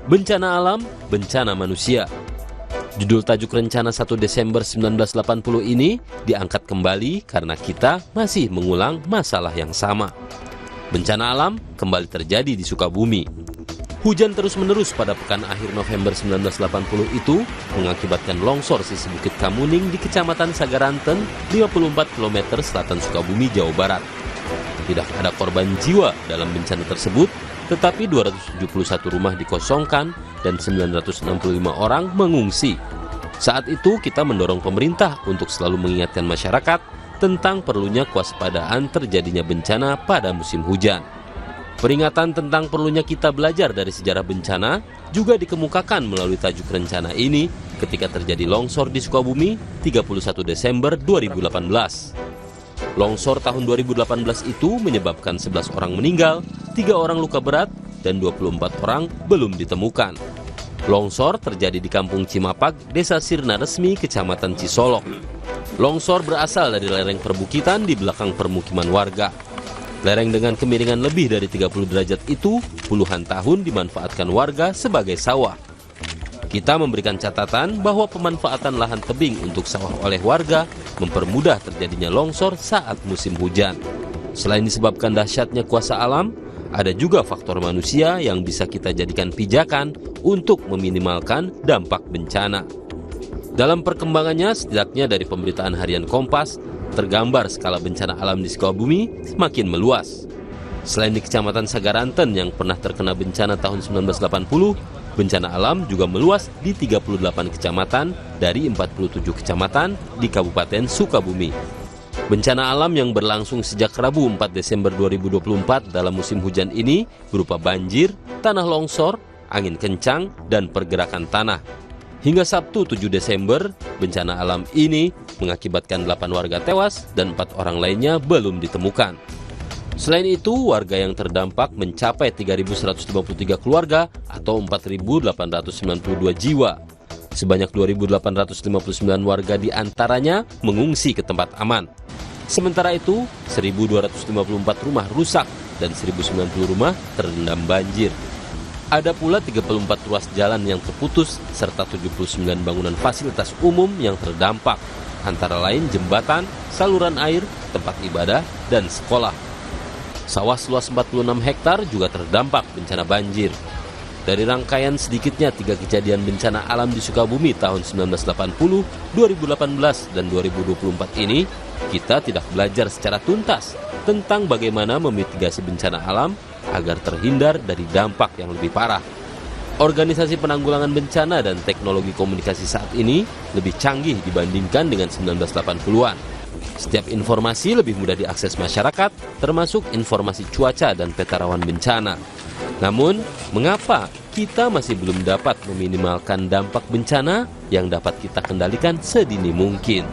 Bencana alam, bencana manusia. Judul tajuk rencana 1 Desember 1980 ini diangkat kembali karena kita masih mengulang masalah yang sama. Bencana alam kembali terjadi di Sukabumi. Hujan terus-menerus pada pekan akhir November 1980 itu mengakibatkan longsor sisi Bukit Kamuning di Kecamatan Sagaranten, 54 km selatan Sukabumi, Jawa Barat. Tidak ada korban jiwa dalam bencana tersebut, tetapi 271 rumah dikosongkan dan 965 orang mengungsi. Saat itu kita mendorong pemerintah untuk selalu mengingatkan masyarakat tentang perlunya kewaspadaan terjadinya bencana pada musim hujan. Peringatan tentang perlunya kita belajar dari sejarah bencana juga dikemukakan melalui tajuk rencana ini ketika terjadi longsor di Sukabumi 31 Desember 2018. Longsor tahun 2018 itu menyebabkan 11 orang meninggal, 3 orang luka berat, dan 24 orang belum ditemukan. Longsor terjadi di Kampung Cimapag, Desa Sirna Resmi, Kecamatan Cisolok. Longsor berasal dari lereng perbukitan di belakang permukiman warga. Lereng dengan kemiringan lebih dari 30 derajat itu puluhan tahun dimanfaatkan warga sebagai sawah. Kita memberikan catatan bahwa pemanfaatan lahan tebing untuk sawah oleh warga mempermudah terjadinya longsor saat musim hujan. Selain disebabkan dahsyatnya kuasa alam, ada juga faktor manusia yang bisa kita jadikan pijakan untuk meminimalkan dampak bencana. Dalam perkembangannya, setidaknya dari pemberitaan harian Kompas, tergambar skala bencana alam di Sukabumi semakin meluas. Selain di Kecamatan Sagaranten yang pernah terkena bencana tahun 1980, bencana alam juga meluas di 38 kecamatan dari 47 kecamatan di Kabupaten Sukabumi. Bencana alam yang berlangsung sejak Rabu 4 Desember 2024 dalam musim hujan ini berupa banjir, tanah longsor, angin kencang, dan pergerakan tanah. Hingga Sabtu 7 Desember, bencana alam ini mengakibatkan 8 warga tewas dan 4 orang lainnya belum ditemukan. Selain itu, warga yang terdampak mencapai 3.153 keluarga atau 4.892 jiwa. Sebanyak 2.859 warga diantaranya mengungsi ke tempat aman. Sementara itu, 1.254 rumah rusak dan 1.090 rumah terendam banjir. Ada pula 34 ruas jalan yang terputus serta 79 bangunan fasilitas umum yang terdampak, antara lain jembatan, saluran air, tempat ibadah, dan sekolah. Sawah seluas 46 hektar juga terdampak bencana banjir. Dari rangkaian sedikitnya 3 kejadian bencana alam di Sukabumi tahun 1980, 2018, dan 2024 ini, kita tidak belajar secara tuntas tentang bagaimana memitigasi bencana alam agar terhindar dari dampak yang lebih parah. Organisasi penanggulangan bencana dan teknologi komunikasi saat ini lebih canggih dibandingkan dengan 1980-an. Setiap informasi lebih mudah diakses masyarakat, termasuk informasi cuaca dan peta rawan bencana. Namun, mengapa kita masih belum dapat meminimalkan dampak bencana yang dapat kita kendalikan sedini mungkin?